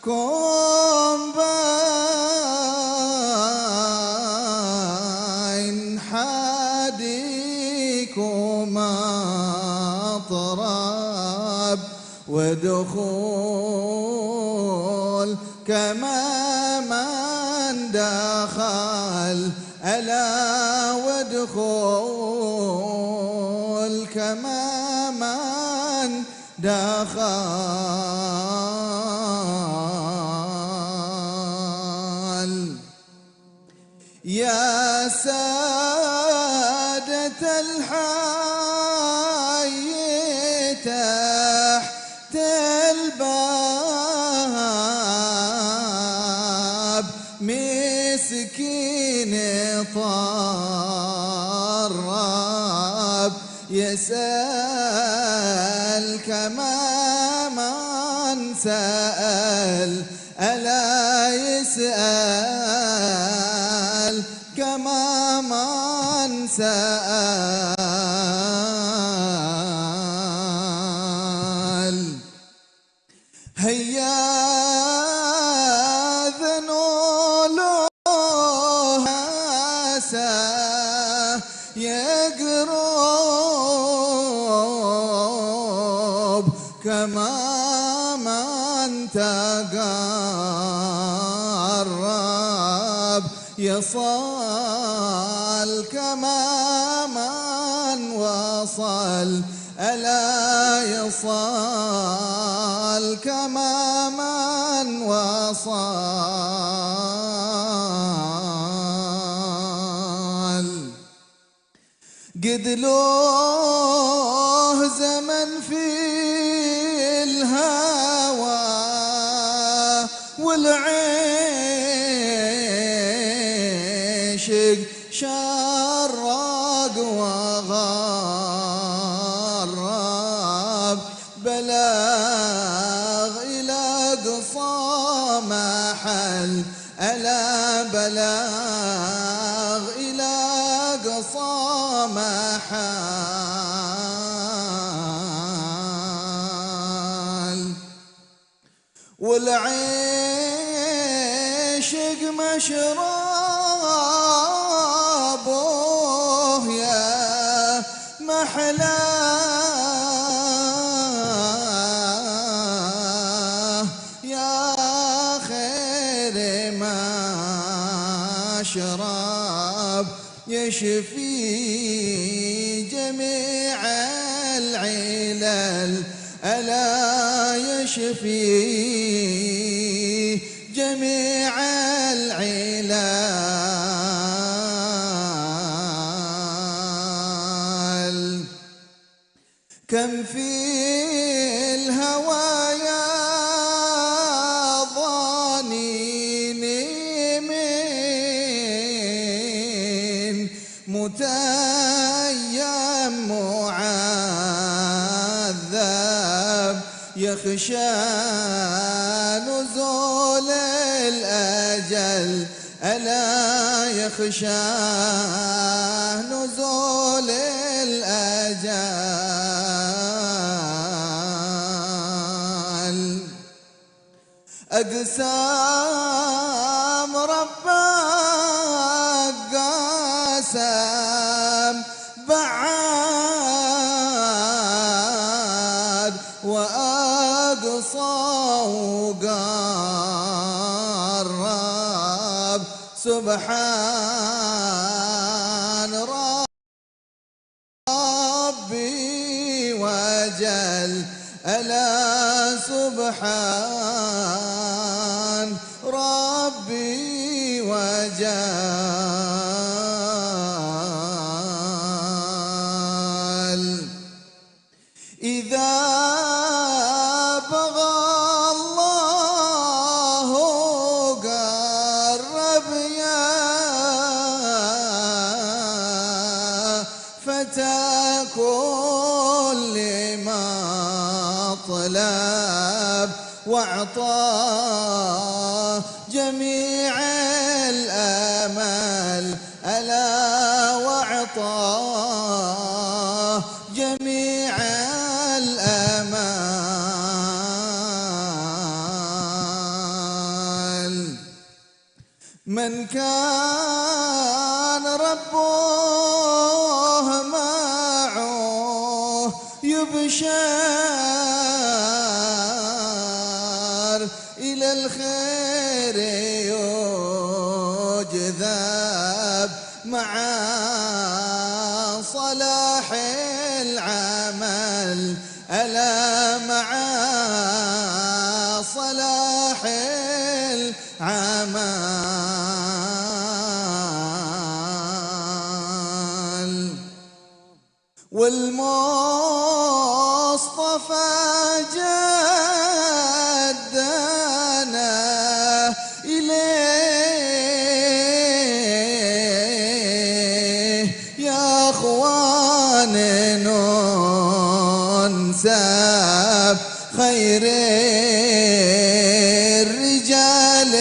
كن بين حديكما طراب ودخول كما من دخل ألا ودخول كما من دخل يا سادة الحي تحت الباب مسكين طراب يسأل كما من سأل ألا يسأل كما من سأل هيا ذنولها يقرب كما من تقرب يصل كما من وصل ألا يصل كما من وصل قد له زمن في الهوى والعشق شرق وغرب بلغ إلى قصى محل ألا بلغ إلى قصى محل والعشق مشربه يا محلاه يا خير مشرب يشفي جميع العلل ألا يشفي جميع العلل كم في الهوايا ظانين من متيم معذب يخشى نزول الأجل ألا يخشى نزول الأجل أقسام ربك قسم بعاد وأقصى وقرب سبحان ربي وجل ألا سبحان ربي وجل إذا بغى الله قرب يا فتى كل مطلب واعطاه جميع الامل الا واعطاه جميع الامل من كان ربه معه يبشر إلى الخير يجذب مع صلاح العمل ألا مع صلاح العمل. والمصطفى جدنا إليه يا أخوان ننسب خير الرجال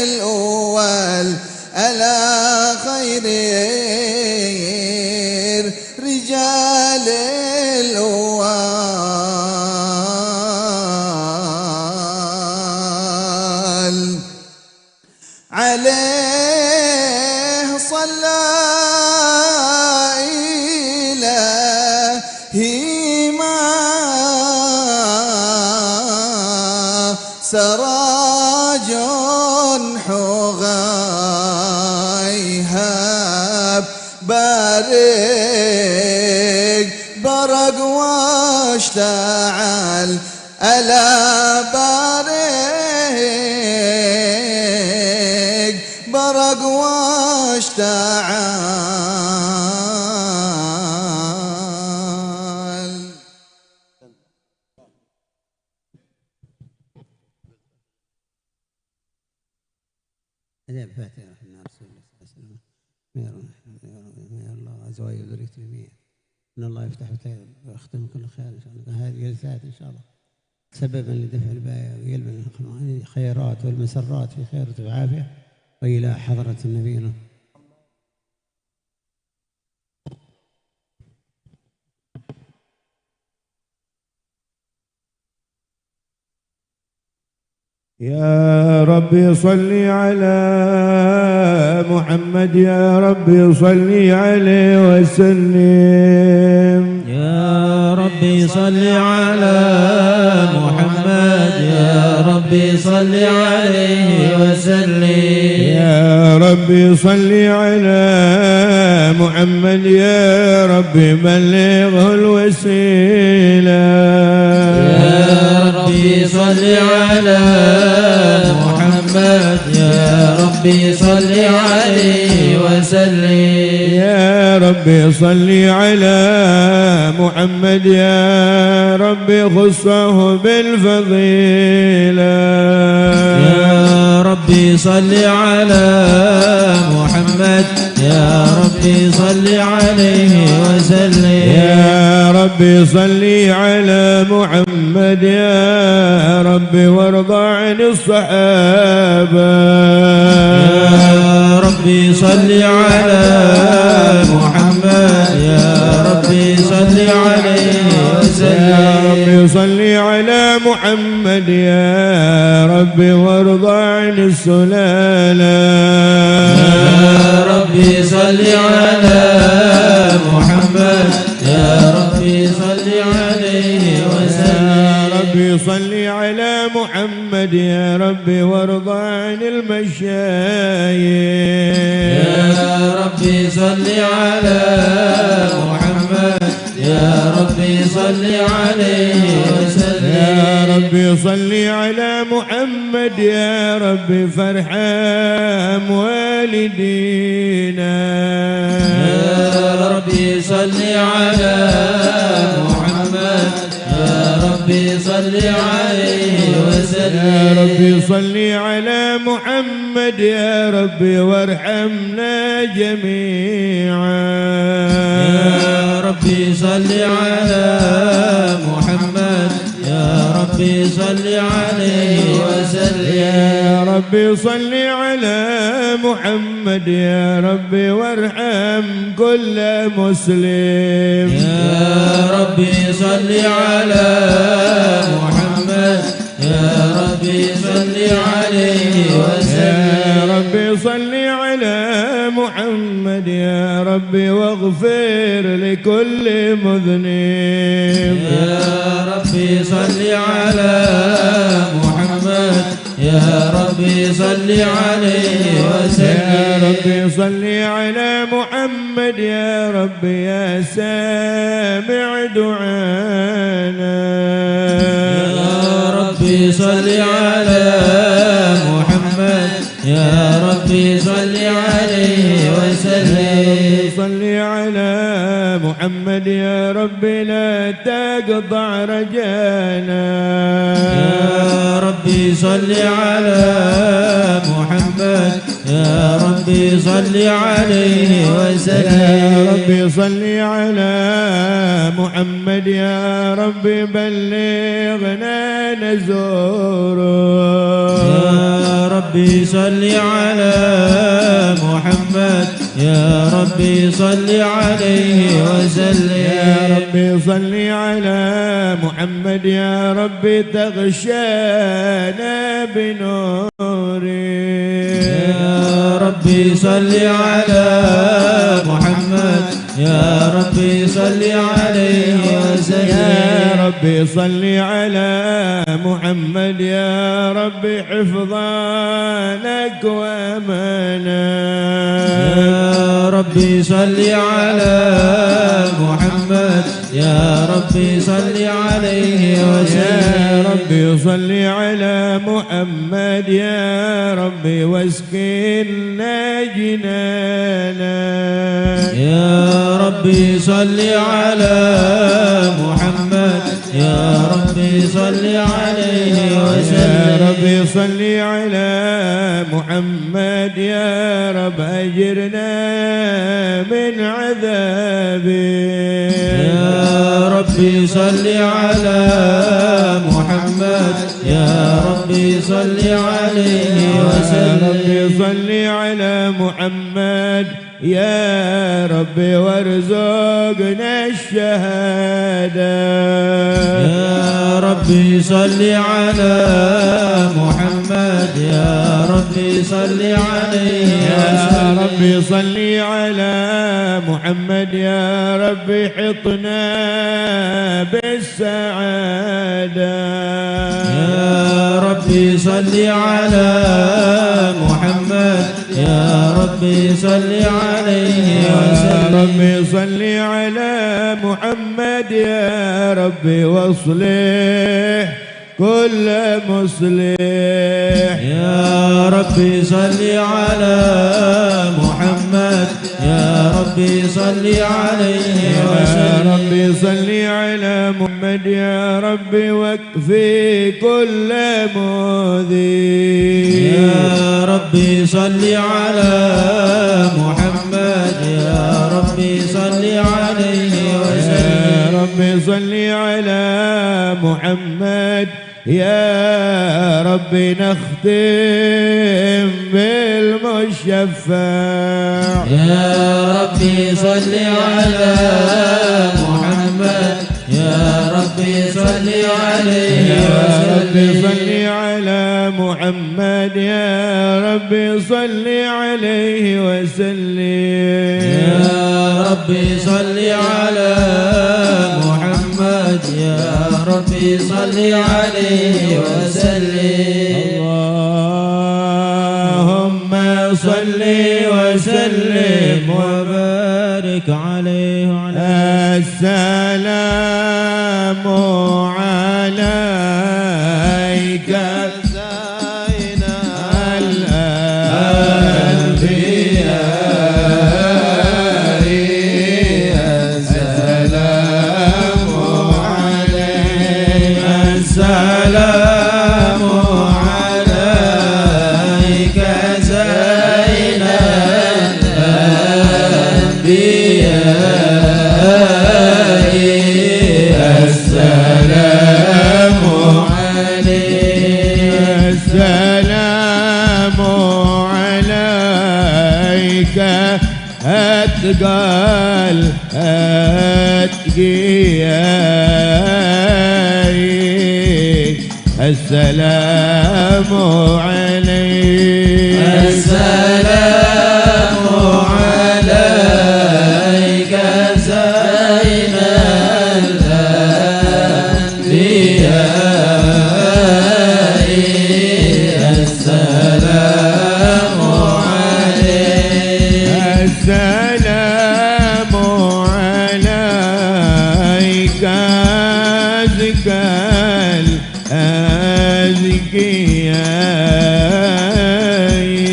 الأول ألا خير رجال الأول عليه صلى إلهي ما سراج حغيهب بارق برق واشتعل ألا بارق برق واشتعل. الفاتحة رحمة رسول الله صلى الله عليه وسلم. يا الله عز وجل ذريته جميعا إن الله يفتح ويختم كل خير إن شاء الله. هذه جلسات إن شاء الله سببا لدفع البلايا وقلب الخيرات والمسرات في خير وعافية وإلى حضرة النبي. يا ربي صل على محمد يا ربي صل عليه وسلم. يا ربي صل على محمد يا ربي صل عليه وسلم. يا ربي صل على محمد يا ربي بلغه الوسيلة. يا ربي صل على محمد يا ربي صل عليه وسلم. يا ربي صل على محمد يا ربي خصه بالفضيلة. يا ربي صل على محمد يا ربي صل عليه وسلم. يا ربي صل على محمد يا ربي وارض عن الصحابة. يا ربي صل على محمد يا ربي صل عليه وسلم. يا ربي صل على محمد يا ربي وارض عن السلالة. يا ربي صل على محمد يا ربي صل عليه وسلم. يا ربي صل على محمد يا ربي وارض عن المشايخ. يا ربي صل على محمد يا ربي صل عليه وسلم. يا ربي صل على محمد يا ربي فارحم والدينا. يا ربي صل على محمد يا ربي صل عليه وسلم. يا ربي صل على محمد يا ربي وارحمنا جميعا. يا ربي صل على محمد يا ربي صل عليه وسلم. يا ربي صل على محمد يا ربي وارحم كل مسلم. يا ربي صل على محمد يا ربي صل عليه وسلم. يا ربي صل واغفر لكل مذنب. يا ربي صل على محمد يا ربي صل عليه وسلم. يا ربي صل على محمد يا ربي يا سامع دعانا. يا ربي صل على محمد يا ربي صل عليه وسلم. صل على محمد يا ربي لا تقطع رجانا. يا ربي صل على محمد يا ربي صل عليه وسلم. يا ربي صل على محمد يا ربي بلغنا نزوره. يا ربي صل على محمد يا ربي صل عليه وسلم. يا ربي صل على محمد يا ربي تغشانا بنوره. يا ربي صل على محمد يا ربي صل عليه وسلم. يا ربي صل على محمد يا ربي حفظانك وامانا. يا ربي صل على محمد يا ربي صل عليه وسلم. يا ربي صل على محمد يا ربي واسكننا جنانا. يا ربي صل على محمد يا ربي صل عليه وسلم. يا ربي صل على محمد يا رب أجرنا من عذابه. يا ربي صل على محمد يا ربي صل عليه وسلم. يا ربي صل على محمد يا ربي وارزقنا الشهادة. يا ربي صل على محمد يا ربي صل عليه يا ربي صل على محمد يا ربي حطنا بالسعادة. يا ربي صل على محمد يا ربي صل عليه وسلم. يا ربي صل على محمد يا ربي واصلح كل مصلح. يا ربي صل على محمد يا ربي صل عليه وسلم. يا ربي صل على محمد يا ربي واكفي كل مؤذي. يا ربي صل على محمد يا ربي صل عليه وسلم. يا ربي صل على محمد يا ربي نختم بالمشفع. يا ربي صل على محمد يا ربي صل عليه يا ربي وسلم. صل على محمد يا ربي صل عليه وسلم. يا ربي صل على محمد يا ربي صل عليه وسلم. اللهم صل وسلم وبارك عليه وعلى السلام عليك سيدنا الأنبياء. السلام عليك السلام عليك سيدنا الأنبياء. السلام عليك السلام عليك أتقال أتقياي. السلام عليك السلام عليك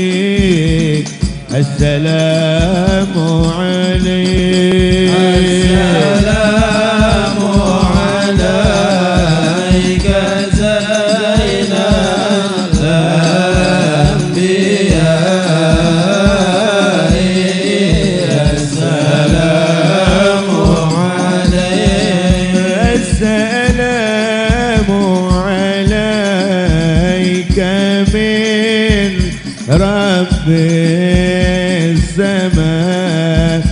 أتقيائك السلام عليك السلام عليك زين الأنبياء السلام عليك السلام عليك من رب السماء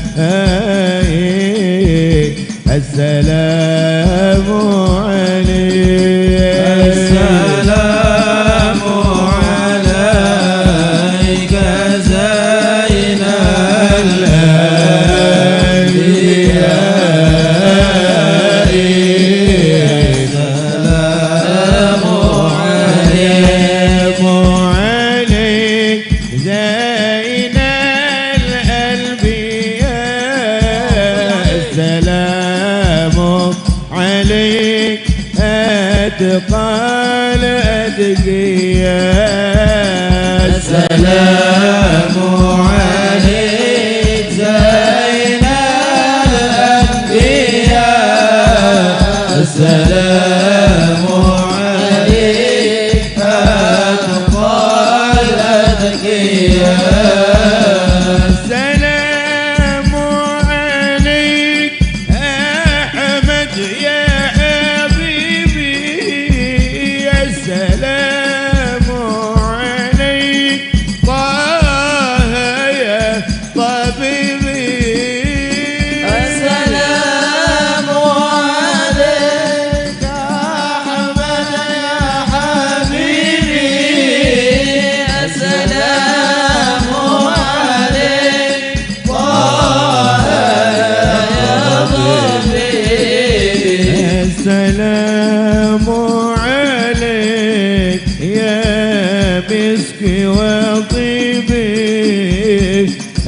السلام عليك السلام عليك زين الأنبياء السلام عليك عليك زين الأنبياء السلام عليك أتقى الأتقياء السلام عليك زين الأنبياء السلام عليك أتقى الأتقياء السلام عليك أحمد يا حبيبي السلام عليك طه يا طبيبي السلام عليك أحمد يا حبيبي السلام عليك طه يا طبيبي السلام عليك يا مسكي وطيبي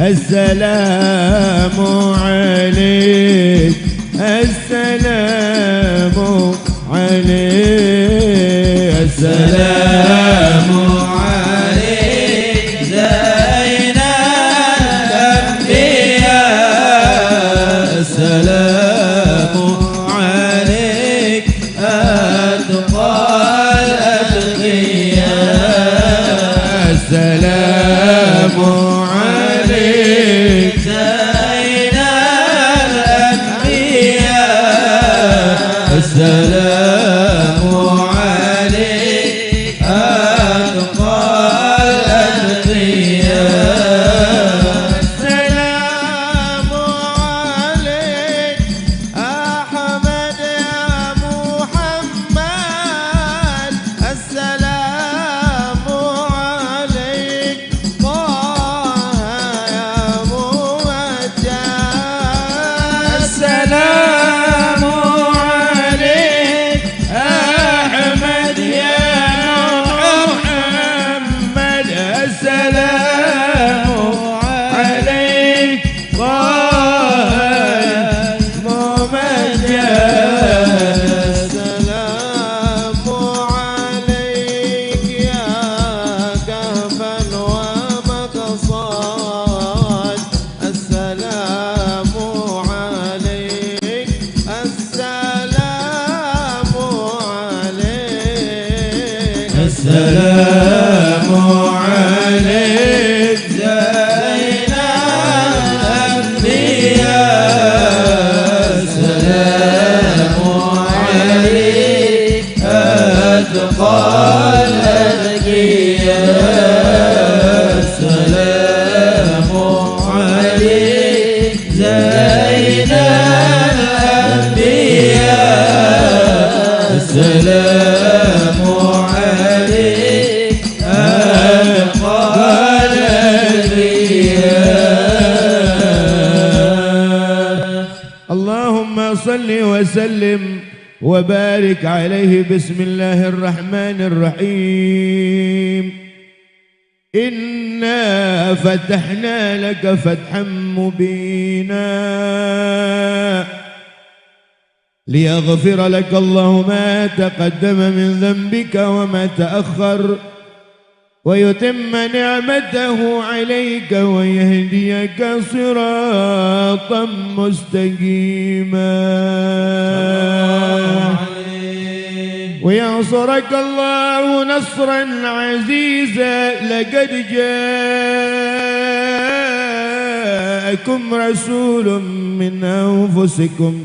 السلام عليك السلام عليك السلام عليك زين الأنبياء السلام عليك أتقى الأتقياء السلام عليك زين الأنبياء السلام عليك أتقى الأتقياء السلام عليك أحمد يا محمد السلام عليك طه يا موجه السلام عليك أحمد يا محمد السلام عليك طه ممجد السلام عليك يا كهفا ومقصاد السلام عليك السلام عليك السلام عليك زين الأنبياء السلام عليك أتقى الأتقياء السلام عليك زين الأنبياء السلام عليك أتقى الأتقياء اللهم صل وسلم وبارك عليه بسم الله الرحمن الرحيم إنا فتحنا لك فتحا مبينا ليغفر لك الله ما تقدم من ذنبك وما تأخر ويتم نعمته عليك ويهديك صراطا مستقيما وينصرك الله نصرا عزيزا. لقد جاءكم رسول من أنفسكم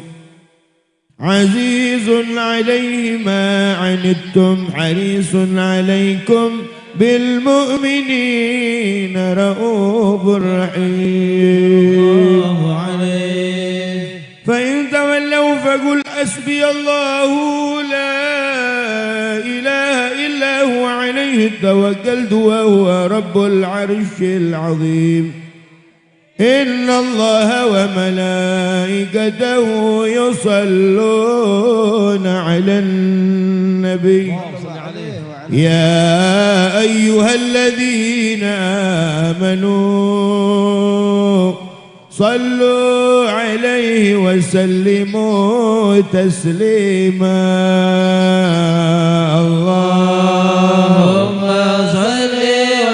عزيز عليه ما عنتم حريص عليكم بالمؤمنين رؤوف رحيم. فإن تولوا فقل حسبي الله لا إله إلا هو عليه توكلت وهو رب العرش العظيم. إن الله وملائكته يصلون على النبي يا أيها الذين آمنوا صلوا عليه وسلموا تسليما. اللهم صل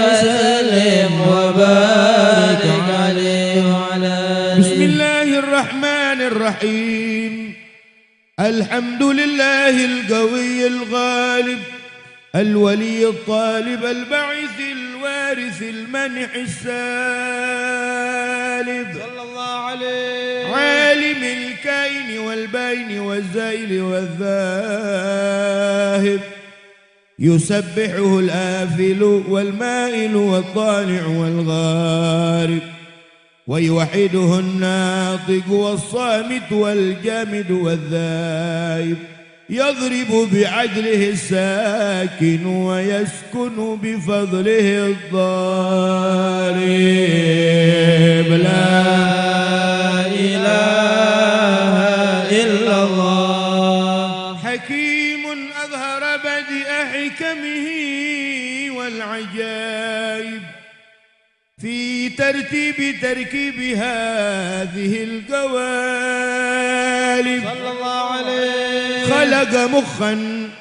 وسلم وبارك عليه وعلى آله. بسم الله الرحمن الرحيم. الحمد لله القوي الغالب الولي الطالب البعث الوارث المنح السالب صلى الله عليه. عالم الكائن والبين والزائل والذاهب يسبحه الآفل والمائل والطالع والغارب ويوحده الناطق والصامت والجامد والذائب يضرب بعدله الساكن ويسكن بفضله الضارب. لا إله إلا الله. حكيم أظهر بدء حكمه والعجائب في تركيب هذه القوالب صلى الله عليه. خلق مخا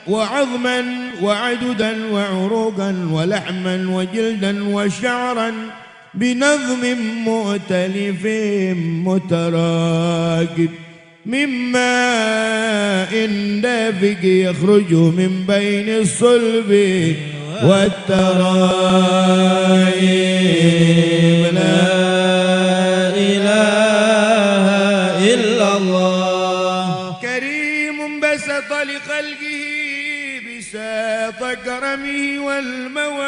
وعظما وعددا وعروقا ولحما وجلدا وشعرا بنظم مؤتلف متراكب من ماء دافق يخرج من بين الصلب والترائب. لا إله إلا الله. كريم بسط لخلقه بساط كرمه والمواهب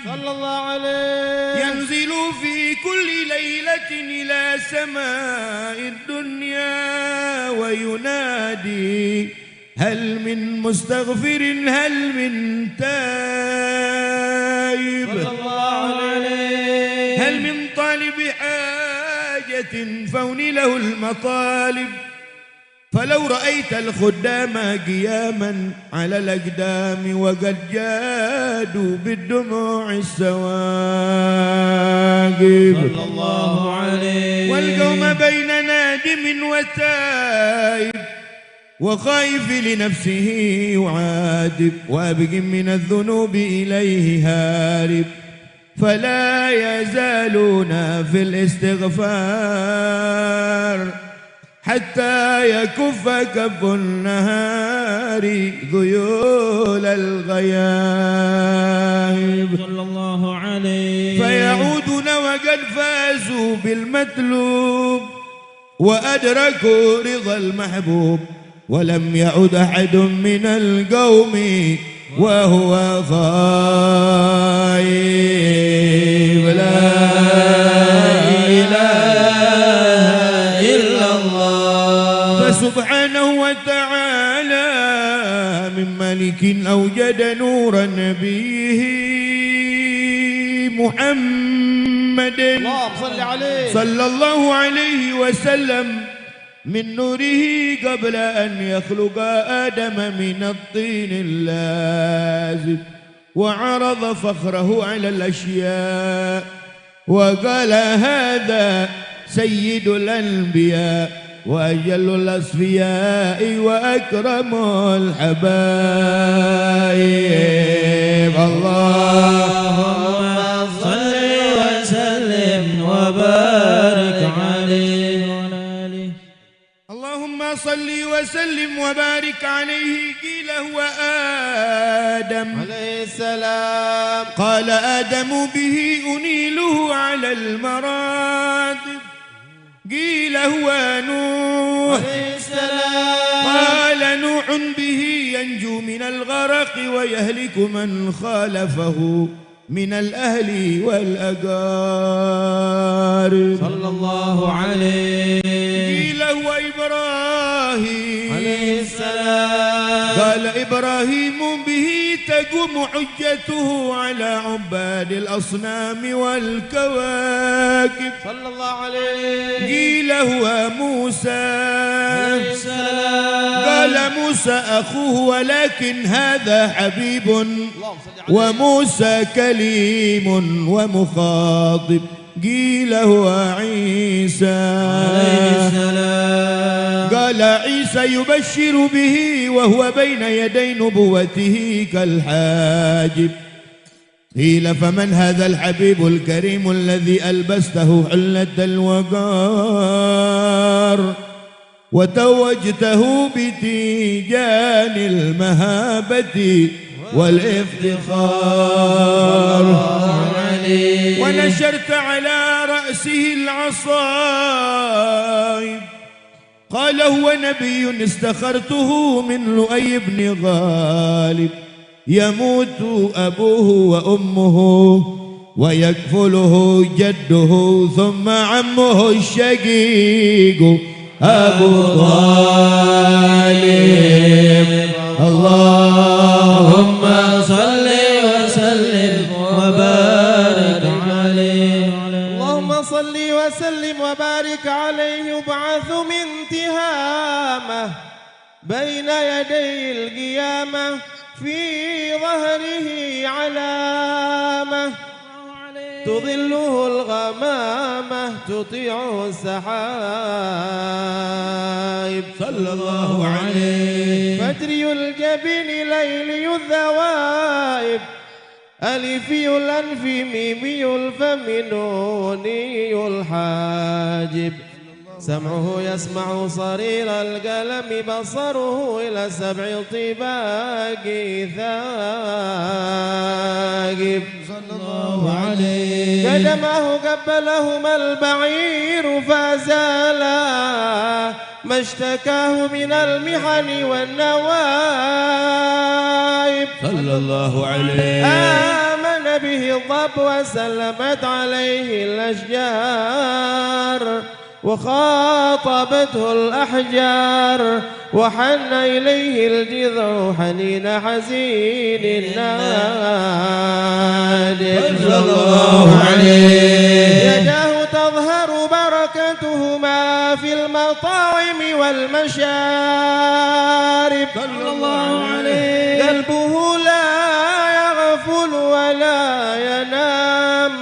صلى الله عليه. ينزل في كل ليلة إلى سماء الدنيا وينادي هل من مستغفر هل من تائب صلى الله عليه. هل من طالب حاجة فون له المطالب. فلو رأيت الخدام قياما على الأقدام وقد جادوا بالدموع السواقب صلى الله عليه. والقوم بين نادم وتائب وخايف لنفسه يعاتب وابق من الذنوب إليه هارب. فلا يزالون في الاستغفار حتى يكف كف النهار ذيول الغياب صلى الله عليه. فيعودون وقد فازوا بالمطلوب وأدركوا رضا المحبوب ولم يعد أحد من القوم وهو خائب. لا إله إلا الله. فسبحانه وتعالى من ملك أوجد نور نبيه محمد صلى الله عليه وسلم من نوره قبل أن يخلق آدم من الطين اللازب وعرض فخره على الأشياء وقال هذا سيد الأنبياء وأجل الأصفياء وأكرم الحبايب. اللهم صل وسلم وبارك عليه وآله. اللهم صل وسلم وبارك عليه. قيل هو آدم عليه السلام. قال آدم به أنيله على المراتب. قيل هو نوح عليه السلام. قال نوح به ينجو من الغرق ويهلك من خالفه من الأهل والأقارب. صلى الله عليه. قيل هو إبراهيم عليه السلام. قال إبراهيم به تقوم حجته على عباد الأصنام والكواكب. صلى الله عليه. قيل هو موسى عليه السلام. قال موسى أخوه ولكن هذا حبيب وموسى كليم ومخاطب. قيل هو عيسى عليه السلام. قال عيسى يبشر به وهو بين يدي نبوته كالحاجب. قيل فمن هذا الحبيب الكريم الذي ألبسته حلة الوقار وتوجته بتيجان المهابة والافتخار ونشرت على رأسه العصائب. قال هو نبي استخرته من لؤي بن غالب يموت أبوه وأمه ويكفله جده ثم عمه الشقيق أبو طالب. اللهم صل وسلم وبارك عليه. اللهم صل وسلم وبارك عليه. يبعث من تهامه بين يدي القيامة في ظهره علامة تظله الغمامة تطيعه السحائب. صلى الله عليه. فدري الجبين ليلي الذوائب ألفي الأنف ميمي الفم نوني الحاجب. سمعه يسمع صرير القلم بصره إلى 7 طباق ثاقب. صلى الله عليه. قدمه قبلهما البعير فزالا ما اشتكاه من المحن والنوائب. صلى الله عليه. آمن به الضب وسلمت عليه الأشجار وخاطبته الأحجار وحن إليه الجذع حنين حزين نادم. صلى الله عليه. يداه تظهر بركتهما في المطاعم والمشارب. صلى الله عليه. قلبه لا يغفل ولا ينام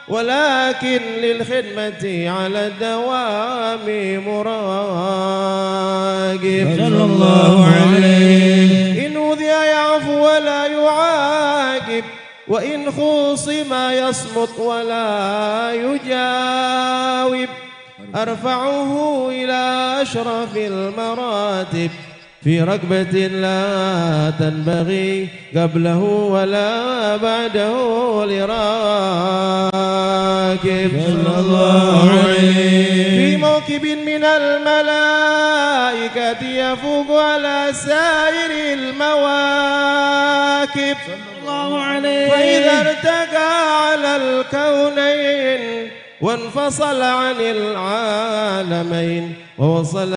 ولكن للخدمة على الدوام مراقب. صلى الله عليه. إن أوذي يعفو ولا يعاقب وإن خوصم يصمت ولا يجاوب. أرفعه إلى أشرف المراتب في ركبة لا تنبغي قبله ولا بعده لراكب. صلى الله عليه. في موكب من الملائكة يفوق على سائر المواكب. صلى الله عليه. فإذا ارتقى على الكونين وانفصل عن العالمين ووصل